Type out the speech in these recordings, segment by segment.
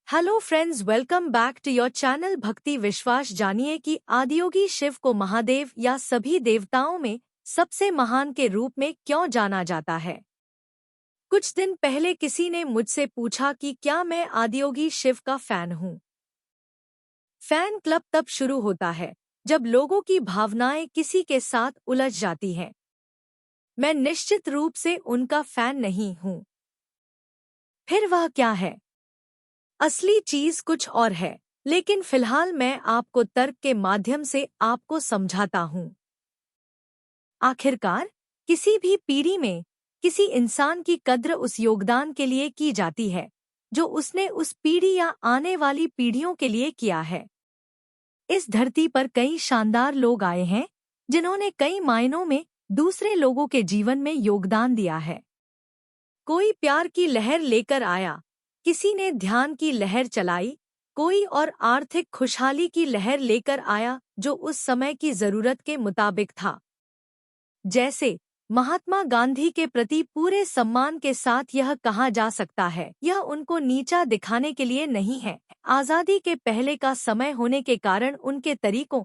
Hello friends, welcome back to your channel Bhakti Vishwas. जानिए कि आदियोगी शिव को महादेव या सभी देवताओं में सबसे महान के रूप में क्यों जाना जाता है। कुछ दिन पहले किसी ने मुझसे पूछा कि क्या मैं आदियोगी शिव का फैन हूँ। फैन क्लब तब शुरू होता है जब लोगों की भावनाएं किसी के साथ उलझ जाती हैं। मैं निश्चित रूप से उनका फैन नहीं हूँ। फिर वह क्या है? असली चीज कुछ और है, लेकिन फिलहाल मैं आपको तर्क के माध्यम से आपको समझाता हूँ। आखिरकार किसी भी पीढ़ी में किसी इंसान की कद्र उस योगदान के लिए की जाती है जो उसने उस पीढ़ी या आने वाली पीढ़ियों के लिए किया है। इस धरती पर कई शानदार लोग आए हैं जिन्होंने कई मायनों में दूसरे लोगों के जीवन में योगदान दिया है। कोई प्यार की लहर लेकर आया, किसी ने ध्यान की लहर चलाई, कोई और आर्थिक खुशहाली की लहर लेकर आया जो उस समय की जरूरत के मुताबिक था। जैसे महात्मा गांधी के प्रति पूरे सम्मान के साथ यह कहा जा सकता है, यह उनको नीचा दिखाने के लिए नहीं है। आजादी के पहले का समय होने के कारण उनके तरीकों,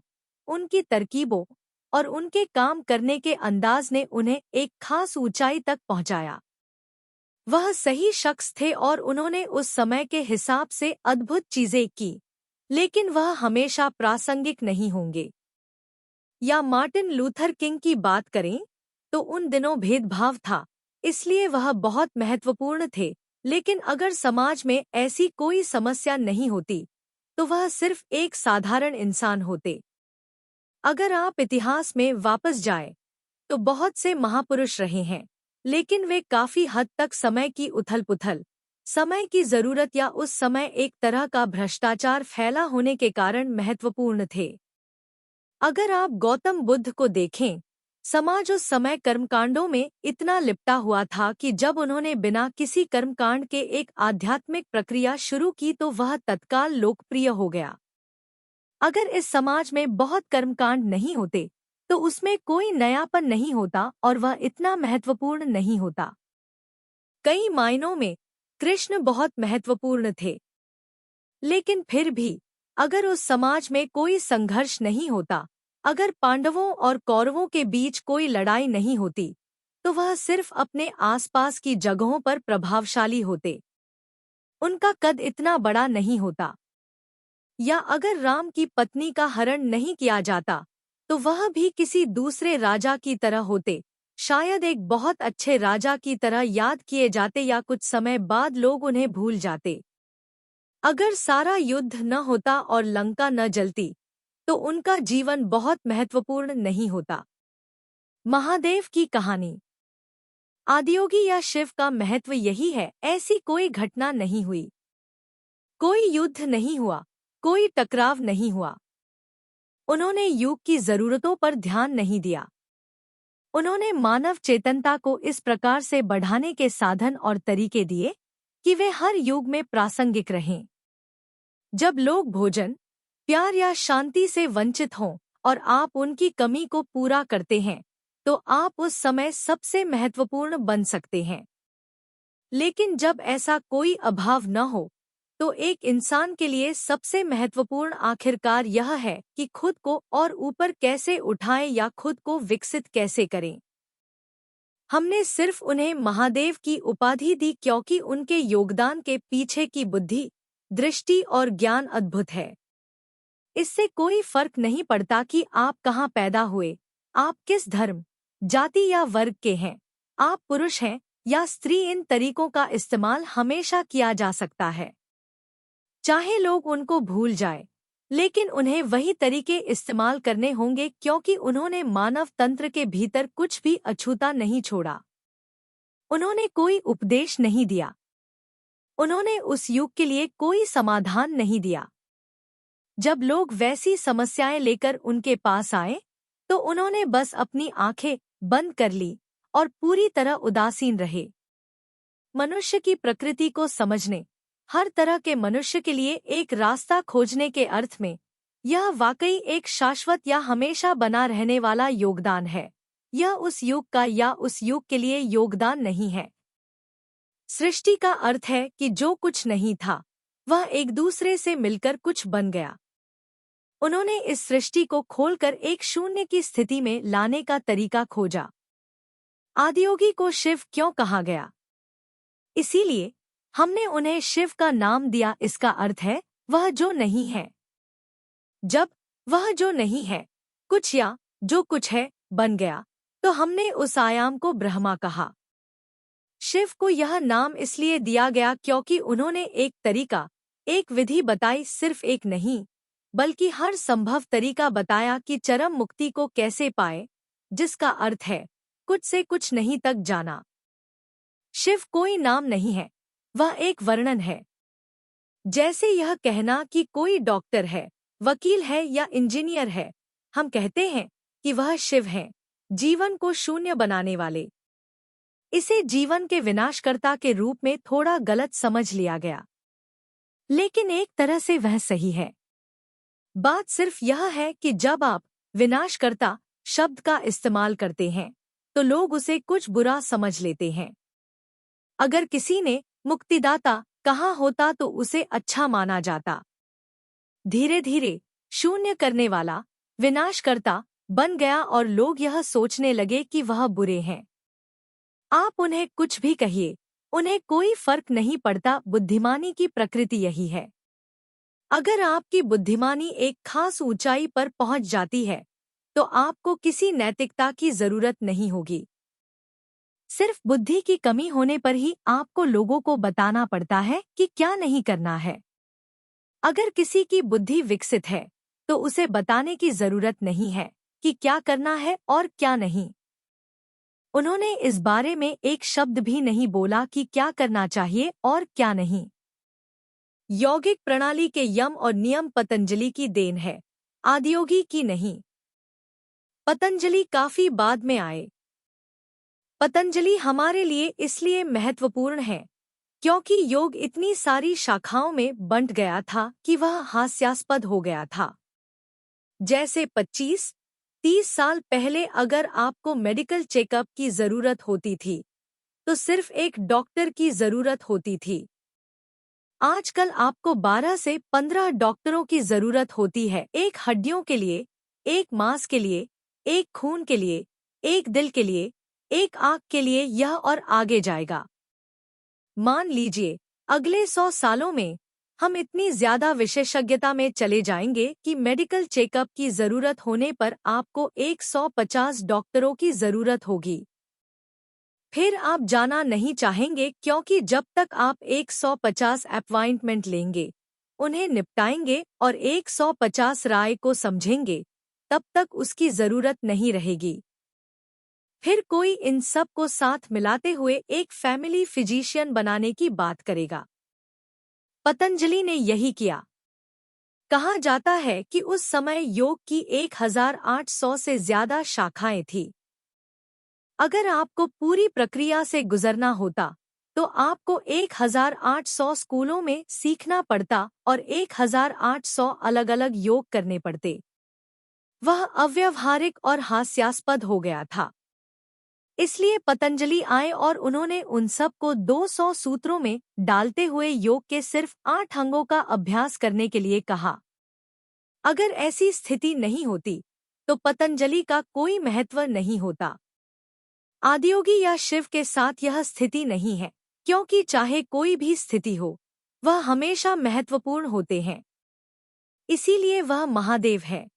उनकी तरकीबों और उनके काम करने के अंदाज ने उन्हें एक खास ऊंचाई तक पहुंचाया। वह सही शख्स थे और उन्होंने उस समय के हिसाब से अद्भुत चीजें की, लेकिन वह हमेशा प्रासंगिक नहीं होंगे। या मार्टिन लूथर किंग की बात करें तो उन दिनों भेदभाव था, इसलिए वह बहुत महत्वपूर्ण थे, लेकिन अगर समाज में ऐसी कोई समस्या नहीं होती तो वह सिर्फ एक साधारण इंसान होते। अगर आप इतिहास में वापस जाएं, तो बहुत से महापुरुष रहे हैं, लेकिन वे काफी हद तक समय की उथल-पुथल, समय की जरूरत या उस समय एक तरह का भ्रष्टाचार फैला होने के कारण महत्वपूर्ण थे। अगर आप गौतम बुद्ध को देखें, समाज उस समय कर्मकांडों में इतना लिपटा हुआ था कि जब उन्होंने बिना किसी कर्मकांड के एक आध्यात्मिक प्रक्रिया शुरू की तो वह तत्काल लोकप्रिय हो गया। अगर इस समाज में बहुत कर्मकांड नहीं होते तो उसमें कोई नयापन नहीं होता और वह इतना महत्वपूर्ण नहीं होता। कई मायनों में कृष्ण बहुत महत्वपूर्ण थे, लेकिन फिर भी अगर उस समाज में कोई संघर्ष नहीं होता, अगर पांडवों और कौरवों के बीच कोई लड़ाई नहीं होती, तो वह सिर्फ अपने आसपास की जगहों पर प्रभावशाली होते। उनका कद इतना बड़ा नहीं होता। या अगर राम की पत्नी का हरण नहीं किया जाता तो वह भी किसी दूसरे राजा की तरह होते, शायद एक बहुत अच्छे राजा की तरह याद किए जाते या कुछ समय बाद लोग उन्हें भूल जाते। अगर सारा युद्ध न होता और लंका न जलती तो उनका जीवन बहुत महत्वपूर्ण नहीं होता। महादेव की कहानी। आदियोगी या शिव का महत्व यही है, ऐसी कोई घटना नहीं हुई, कोई युद्ध नहीं हुआ, कोई टकराव नहीं हुआ। उन्होंने युग की जरूरतों पर ध्यान नहीं दिया। उन्होंने मानव चेतनता को इस प्रकार से बढ़ाने के साधन और तरीके दिए कि वे हर युग में प्रासंगिक रहें। जब लोग भोजन, प्यार या शांति से वंचित हों और आप उनकी कमी को पूरा करते हैं, तो आप उस समय सबसे महत्वपूर्ण बन सकते हैं। लेकिन जब ऐसा कोई अभाव न हो, तो एक इंसान के लिए सबसे महत्वपूर्ण आखिरकार यह है कि खुद को और ऊपर कैसे उठाएं या खुद को विकसित कैसे करें। हमने सिर्फ उन्हें महादेव की उपाधि दी क्योंकि उनके योगदान के पीछे की बुद्धि, दृष्टि और ज्ञान अद्भुत है। इससे कोई फर्क नहीं पड़ता कि आप कहाँ पैदा हुए, आप किस धर्म, जाति या वर्ग के हैं, आप पुरुष हैं या स्त्री, इन तरीकों का इस्तेमाल हमेशा किया जा सकता है। चाहे लोग उनको भूल जाएं, लेकिन उन्हें वही तरीके इस्तेमाल करने होंगे क्योंकि उन्होंने मानव तंत्र के भीतर कुछ भी अछूता नहीं छोड़ा। उन्होंने कोई उपदेश नहीं दिया, उन्होंने उस युग के लिए कोई समाधान नहीं दिया। जब लोग वैसी समस्याएं लेकर उनके पास आए, तो उन्होंने बस अपनी आंखें बंद कर ली और पूरी तरह उदासीन रहे। मनुष्य की प्रकृति को समझने, हर तरह के मनुष्य के लिए एक रास्ता खोजने के अर्थ में यह वाकई एक शाश्वत या हमेशा बना रहने वाला योगदान है। यह उस युग का या उस युग के लिए योगदान नहीं है। सृष्टि का अर्थ है कि जो कुछ नहीं था वह एक दूसरे से मिलकर कुछ बन गया। उन्होंने इस सृष्टि को खोलकर एक शून्य की स्थिति में लाने का तरीका खोजा। आदियोगी को शिव क्यों कहा गया? इसीलिए हमने उन्हें शिव का नाम दिया। इसका अर्थ है वह जो नहीं है। जब वह जो नहीं है कुछ या जो कुछ है बन गया, तो हमने उस आयाम को ब्रह्मा कहा। शिव को यह नाम इसलिए दिया गया क्योंकि उन्होंने एक तरीका, एक विधि बताई, सिर्फ एक नहीं बल्कि हर संभव तरीका बताया कि चरम मुक्ति को कैसे पाए, जिसका अर्थ है कुछ से कुछ नहीं तक जाना। शिव कोई नाम नहीं है, वह एक वर्णन है। जैसे यह कहना कि कोई डॉक्टर है, वकील है या इंजीनियर है, हम कहते हैं कि वह शिव हैं, जीवन को शून्य बनाने वाले। इसे जीवन के विनाशकर्ता के रूप में थोड़ा गलत समझ लिया गया, लेकिन एक तरह से वह सही है। बात सिर्फ यह है कि जब आप विनाशकर्ता शब्द का इस्तेमाल करते हैं तो लोग उसे कुछ बुरा समझ लेते हैं। अगर किसी ने मुक्तिदाता कहा होता तो उसे अच्छा माना जाता। धीरे धीरे शून्य करने वाला विनाशकर्ता बन गया और लोग यह सोचने लगे कि वह बुरे हैं। आप उन्हें कुछ भी कहिए, उन्हें कोई फर्क नहीं पड़ता। बुद्धिमानी की प्रकृति यही है। अगर आपकी बुद्धिमानी एक खास ऊंचाई पर पहुंच जाती है तो आपको किसी नैतिकता की जरूरत नहीं होगी। सिर्फ बुद्धि की कमी होने पर ही आपको लोगों को बताना पड़ता है कि क्या नहीं करना है। अगर किसी की बुद्धि विकसित है तो उसे बताने की जरूरत नहीं है कि क्या करना है और क्या नहीं। उन्होंने इस बारे में एक शब्द भी नहीं बोला कि क्या करना चाहिए और क्या नहीं। यौगिक प्रणाली के यम और नियम पतंजलि की देन है, आदियोगी की नहीं। पतंजलि काफी बाद में आए। पतंजलि हमारे लिए इसलिए महत्वपूर्ण है क्योंकि योग इतनी सारी शाखाओं में बंट गया था कि वह हास्यास्पद हो गया था। जैसे 25-30 साल पहले अगर आपको मेडिकल चेकअप की जरूरत होती थी तो सिर्फ एक डॉक्टर की जरूरत होती थी। आजकल आपको 12 से 15 डॉक्टरों की जरूरत होती है, एक हड्डियों के लिए, एक मांस के लिए, एक खून के लिए, एक दिल के लिए, एक आँख के लिए, यह और आगे जाएगा। मान लीजिए अगले 100 सालों में हम इतनी ज्यादा विशेषज्ञता में चले जाएंगे कि मेडिकल चेकअप की जरूरत होने पर आपको 150 डॉक्टरों की जरूरत होगी। फिर आप जाना नहीं चाहेंगे क्योंकि जब तक आप 150 अपॉइंटमेंट लेंगे, उन्हें निपटाएंगे और 150 राय को समझेंगे, तब तक उसकी जरूरत नहीं रहेगी। फिर कोई इन सब को साथ मिलाते हुए एक फैमिली फिजिशियन बनाने की बात करेगा। पतंजलि ने यही किया। कहा जाता है कि उस समय योग की 1800 से ज्यादा शाखाएं थीं। अगर आपको पूरी प्रक्रिया से गुजरना होता तो आपको 1800 स्कूलों में सीखना पड़ता और 1800 अलग-अलग योग करने पड़ते। वह अव्यावहारिक और हास्यास्पद हो गया था। इसलिए पतंजलि आए और उन्होंने उन सब को 200 सूत्रों में डालते हुए योग के सिर्फ 8 अंगों का अभ्यास करने के लिए कहा। अगर ऐसी स्थिति नहीं होती तो पतंजलि का कोई महत्व नहीं होता। आदियोगी या शिव के साथ यह स्थिति नहीं है, क्योंकि चाहे कोई भी स्थिति हो, वह हमेशा महत्वपूर्ण होते हैं। इसीलिए वह महादेव है।